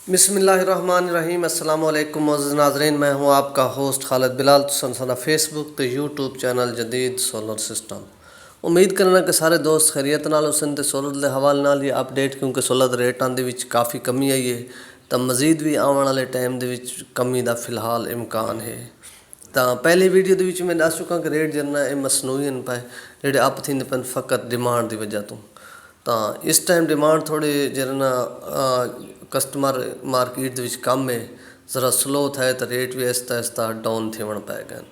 बिस्मिल्लाहिर्रहमानिर्रहीम अस्सलाम वालेकुम मोअज़्ज़िज़ नाज़रीन, मैं हूँ आपका होस्ट खालिद बिलाल। तुसां फेसबुक ते यूट्यूब चैनल जदीद सोलर सिस्टम। उम्मीद करना कि सारे दोस्त खैरियत नाल हुसन ते सोलर के हवाले नाल ही अपडेट, क्योंकि सोलर के रेटां दे विच काफ़ी कमी आई है तो मज़ीद भी आने वाले टाइम दे विच कमी का फिलहाल इम्कान है। तो पहली वीडियो दे विच मैं दस चुका कि रेट जिन्ना मसनूई पे जेह्ड़े अप थींदे पे फ़कत डिमांड की वजह तो इस टाइम डिमांड थोड़ी जिन्ना कस्टमर मार्केट कम है, ज़रा स्लो थे तो रेट भी आहिस्ता आहिस्ता डाउन थियण पै गए।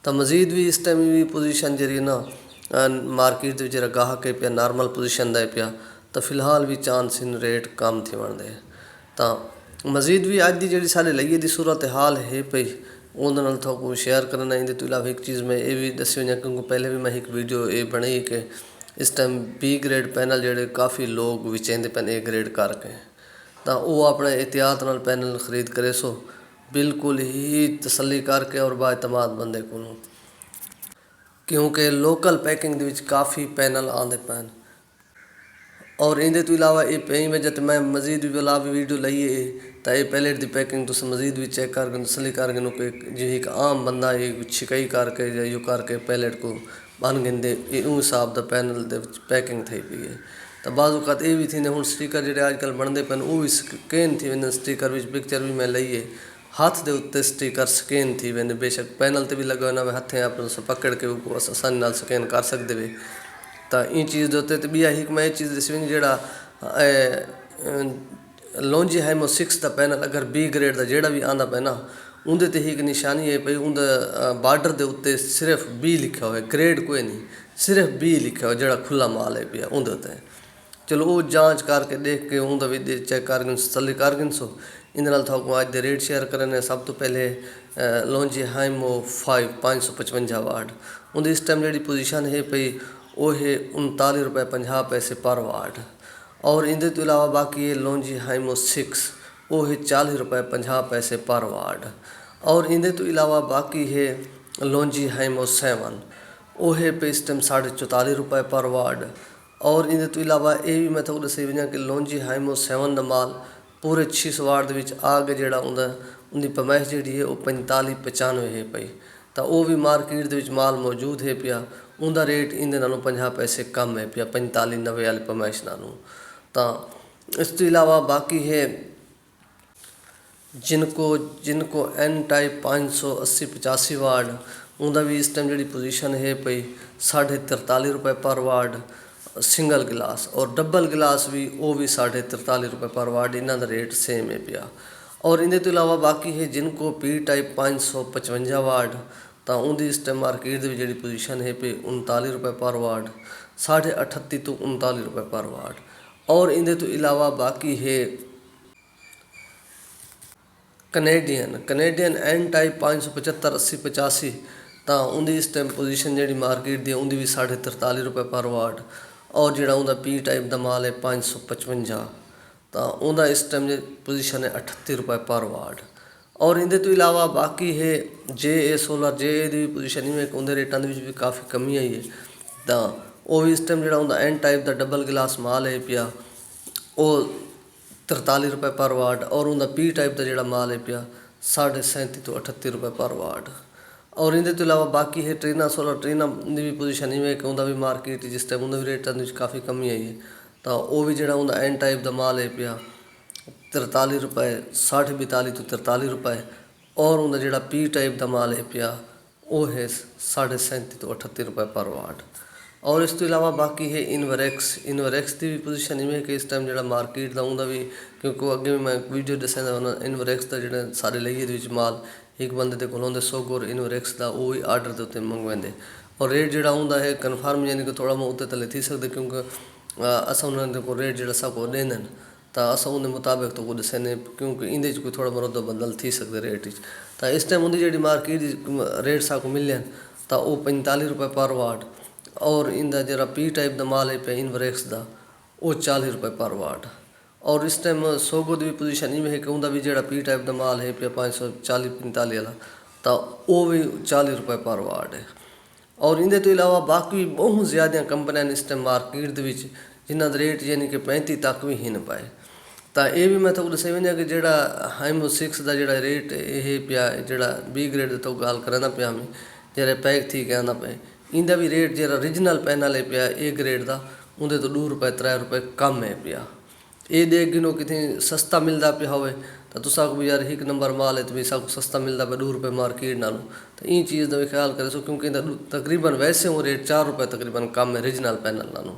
तो मज़ीद भी इस टाइम भी पोजीशन जी ना मार्केट जरा गाहक पे नॉर्मल पोजीशन दे पिया, तो फिलहाल भी चांस इन रेट कम थियण दे। तो मज़ीद भी अज की जी साढ़े लइए की सूरत हाल है पई उन्होंने थोड़ा शेयर करना। इन तो इलावा एक चीज़ मैं ये भी दसी वजा, क्योंकि पहले भी मैं एक वीडियो ये बनाई कि इस टाइम बी ग्रेड पैनल जोड़े काफ़ी लोग विचेंदे पैन ए ग्रेड करके, तो वह अपने एहतियात नाल पैनल खरीद करे सो बिल्कुल ही तसल्ली करके और बाएतमाद बंदे को, क्योंकि लोकल पैकिंग दे विच काफ़ी पैनल आते पैन। और इनके तो इलावा ये पई वजह तो मैं मज़ीद भी बिला भी वीडियो लाइए तो ये पैलेट की पैकिंग तुम मज़ीद भी चेक करके तसली करके कि जी एक आम बंदा ये छिकाई करके या यू करके पैलेट को बन गिंदे यूँ हिसाब का पैनल दे पैकिंग थी पई है। तो बाज़ ये भी थी हूँ स्टिकर जोड़े अजकल बनते पे वो भी स्कैन थी वेंदे, स्टिकर भी पिक्चर भी मैं लईए हाथ के उत्ते स्टिकर स्कैन थी वेंदे, बेशक पैनल से भी लगे ना हथें अपने पकड़ के आसानी नाल स्कैन कर सकते वे। तो इन चीज़ के उत्ते भी यही मैं ये चीज़ दसी वही जोड़ा लॉन्जी हाइमो 6 का पैनल अगर बी ग्रेड का जोड़ा भी आता पे ना उनके ते ही एक निशानी है भाई उनका बार्डर के उत्ते सिर्फ बी लिखा हुआ है, ग्रेड कोई नहीं, सिर्फ बी लिखा हुआ जोड़ा खुला माल है पिया उनके उत्ते। चलो वो जांच करके देख के उनका भी चेक कर तसली कर गिन सो इन थोड़ा अज के रेट शेयर करने। सब तो पहले लॉन्जी हाइमो 555 वाट उनकी इस टाइम जी पोजीशन है पई वो है 39 रुपये 50 पैसे पर वाट। और इनके तो इलावा बाकी है लॉन्जी हाइमो 6 वो है 40 रुपये 50 पैसे पर वाट। और इनके तो इलावा बाकी है लॉन्जी हाइमो 7 वो है पे इस टाइम 44.5 रुपये पर वाट। और इनके तो इलावा ये भी मैं थोड़ा दसी वजा कि लॉन्जी हाइमो 7 का माल पूरे 600 वाट के आगे जोड़ा उनकी पमैश जी है वो 45-95 है पई। तो वो भी मार्केट के माल मौजूद है पिया, उनका रेट इनके नालों 50 पैसे कम है पिया 45-90 वाली पमैश नालों। तो इस तो इलावा बाकी है जिनको एन टाइप 580-85 वाट उनका भी इस टाइम जी पोजीशन है पई 43.5 रुपये पर वाट सिंगल गिलास, और डबल गिलास भी वो भी 43.5 रुपये पर वाट, इन्हों का रेट सेम है पिया। और इनके तो इलावा बाकी है जिनको पी टाइप 555 वाट तो उनकी इस टाइम मार्केट की जी पोजीशन है पे 39 रुपये पर वाट 38.5 तो 39 रुपये पर वाट। और इनके तो इलावा बाकी है कनेडियन एन टाइप 575-80-85 तो उनकी इस टाइम पोजीशन जी मार्केट की उनकी भी 43.5 रुपये पर वाट। और जोड़ा उनका पी टाइप का माल है 555 तो उनका इस टाइम पोजीशन है 38 रुपये पर वाट। और इनके तो इलावा बाकी है जे सोलर की पोजीशन में उनके रेटों के भी काफ़ी कमी आई है। तो वो भी इस टाइम जो उनका एन टाइप का डबल गिलास माल है पिया वो 43 रुपये पर वाट। और उनका पी टाइप का जोड़ा माल है पिया 37.5 तो 38 रुपये पर वाट। और इनके तो इलावा बाकी है ट्रीना सोलर ट्रीना की भी पोजीशन में कि उनका भी मार्केट जिस टाइम उनके भी रेटों की काफ़ी कमी आई है। तो वो भी जो उनका एन टाइप का माल है पिया 43 रुपये 42 तो 43 रुपये। और उनका जोड़ा पी टाइप का माल है पिया वो है 37.5 तो 38 रुपये पर वाट। और इस तो इलावा बाकी है इनवरैक्स की भी पोजीशन में कि इस टाइम जो मार्केट का उनका भी, क्योंकि अगे भी मैं वीडियो दसा इनवरैक्स का जो सारे लइए माल एक बंदे को होंगे 100 गोर इनवरैक्स का वो ही आर्डर के उत्ते मंगवाते। और रेट जोड़ा होंगे है कन्फर्म यानी कि थोड़ा बहुत उत्ते थले थी सकते, क्योंकि असा उन्होंने को रेट जो सब को देंगे तो अस उन मुताबिक तो को दसें, क्योंकि इन कोई थोड़ा बहुत बदल थी सकते रेट। तो इस टाइम उनकी जी मार्केट रेट साको मिले तो वो 45 रुपये पर वाट। और इनका जरा पी टाइप का माल है पे इनवरैक्स का वो 40 रुपये पर वाट। और इस टाइम 100 गो की पोजीशन में है कि उनका भी जो पी टाइप का माल है पे 540-45 वाला तो वो भी 40 रुपये पर वाट है। और इनके तो इलावा बाकी बहुत ज़्यादा कंपनियां इस टाइम मार्केट जिन्हों का रेट यानी कि 35 तक भी ही न पाए। ਤਾਂ ਇਹ ਵੀ ਮੈਂ ਤੁਹਾਨੂੰ ਦੱਸਿਆ ਵੰਜਾਂ ਕਿ ਜਿਹੜਾ ਹਾਈਮੋ 6 ਦਾ ਜਿਹੜਾ ਰੇਟ ਇਹ ਪਿਆ ਜਿਹੜਾ B ਗ੍ਰੇਡ ਦੇ ਤੋਂ ਗੱਲ ਕਰਦਾ ਪਿਆ ਮੈਂ ਜਿਹੜੇ ਪੈਕ ਥी ਕਹਿੰਦਾ ਪਏ ਇਹਦਾ ਵੀ ਰੇਟ ਜਿਹੜਾ ਓਰੀਜਨਲ ਪੈਨ ਵਾਲੇ ਪਿਆ A ਗ੍ਰੇਡ ਦਾ ਉਹਦੇ ਤੋਂ 2 ਰੁਪਏ 3 ਰੁਪਏ ਕਮ ਹੈ ਪਿਆ। ਇਹ ਦੇਖ ਗਿਨੋ ਕਿਤੇ ਸਸਤਾ ਮਿਲਦਾ ਪਿਆ ਹੋਵੇ ਤਾਂ ਤੁਸੀਂ ਵੀ ਯਾਰ ਇੱਕ ਨੰਬਰ ਮਾਲ ਹੈ ਤੇ ਵੀ ਸਭ ਸਸਤਾ ਮਿਲਦਾ ਪਿਆ 2 ਰੁਪਏ ਮਾਰਕੀਟ ਨਾਲੋਂ। ਤਾਂ ਇਹ ਚੀਜ਼ ਦਾ ਵੀ ਖਿਆਲ ਕਰੇ ਸੋ ਕਿਉਂਕਿ ਇਹਦਾ ਤਕਰੀਬਨ ਵੈਸੇ ਉਹ ਰੇਟ 4 ਰੁਪਏ ਤਕਰੀਬਨ ਕਮ ਹੈ ਓਰੀਜਨਲ ਪੈਨ ਨਾਲੋਂ।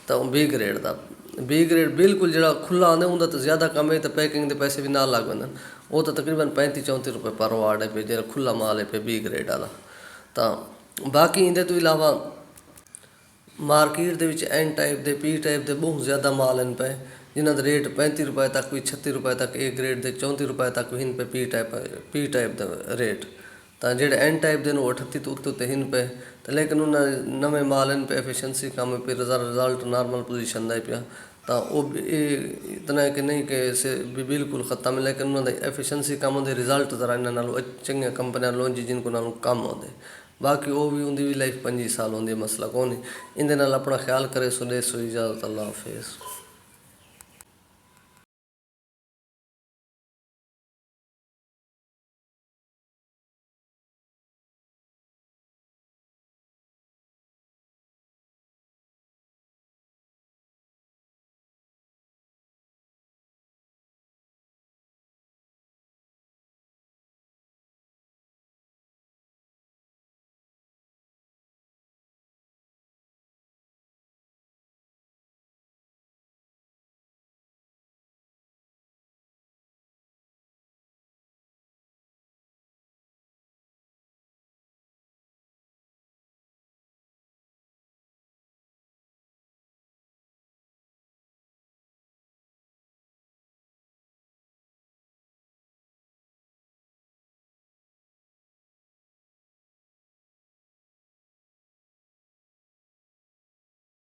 ਤਾਂ B ਗ੍ਰੇਡ ਦਾ B ਗ੍ਰੇਡ ਬਿਲਕੁਲ ਜਿਹੜਾ ਖੁੱਲਾ ਆਉਂਦਾ ਉਹਦਾ ਤਾਂ ਜ਼ਿਆਦਾ ਕਮ ਹੈ ਤੇ ਪੈਕਿੰਗ ਦੇ ਪੈਸੇ ਵੀ ਨਾਲ ਲੱਗ ਜਾਂਦੇ ਉਹ ਤਾਂ ਤਕਰੀਬਨ 35-34 ਰੁਪਏ ਪਰ ਵਾਰਡ ਹੈ ਜਿਹੜਾ ਖੁੱਲਾ ਮਾਲ ਹੈ B ਗ੍ਰੇਡ ਵਾਲਾ। ਤਾਂ ਬਾਕੀ ਇਹਦੇ ਤੋਂ ਇਲਾਵਾ ਮਾਰਕੀਟ ਦੇ ਵਿੱਚ N ਟਾਈਪ ਦੇ P ਟਾਈਪ ਦੇ ਬਹੁਤ ਜ਼ਿਆਦਾ ਮਾਲ ਹਨ ਪਏ ਜਿਨ੍ਹਾਂ ਦਾ ਰੇਟ 35 ਰੁਪਏ ਤੱਕ ਵੀ 36 ਰੁਪਏ ਤੱਕ A ਗ੍ਰੇਡ ਦੇ 34 ਰੁਪਏ ਤੱਕ ਵੀ ਹਨ ਪਏ P ਟਾਈਪ ਦਾ ਰੇਟ। ਤਾਂ ਜਿਹੜੇ N ਟਾਈਪ ਦੇ ਨੂੰ 38 ਤੋਂ ਉੱਤੇ ਹਨ ਪਏ ਤਾਂ ਲੇਕਿਨ ਉਹਨਾਂ ਨਵੇਂ ਮਾਲ ਹਨ ਪਏ ਐਫੀਸ਼ੀਐਂਸੀ ਕੰਮ ਪੇ ਰਿਜ਼ਲਟ ਨਾਰਮਲ ਪੋਜੀਸ਼ਨ ਦਾ ਪਿਆ। ਤਾਂ ਉਹ ਇਹ ਇਤਨਾ ਕਿ ਨਹੀਂ ਕਿ ਇਸੇ ਵੀ ਬਿਲਕੁਲ ਖਤਮ ਹੈ ਲੇਕਿਨ ਉਹਨਾਂ ਦਾ ਐਫੀਸ਼ੀਐਂਸੀ ਕੰਮ ਦੇ ਰਿਜ਼ਲਟ ਜ਼ਰਾ ਇਹਨਾਂ ਨਾਲੋਂ ਚੰਗੀਆਂ ਕੰਪਨੀਆਂ ਲੋਂ ਜਿਨ ਕੋ ਨਾਲੋਂ ਕੰਮ ਆਉਂਦੇ। ਬਾਕੀ ਉਹ ਵੀ ਉਹਦੀ ਵੀ ਲਾਈਫ 25 ਸਾਲ ਹੁੰਦੀ ਮਸਲਾ ਕੋਈ ਨਹੀਂ। ਇਹਦੇ ਨਾਲ ਆਪਣਾ ਖਿਆਲ ਕਰੇ ਸੋ ਦੇ ਸੋ ਇਜਾਜ਼ਤ। ਅੱਲਾ ਹਾਫਿਜ਼।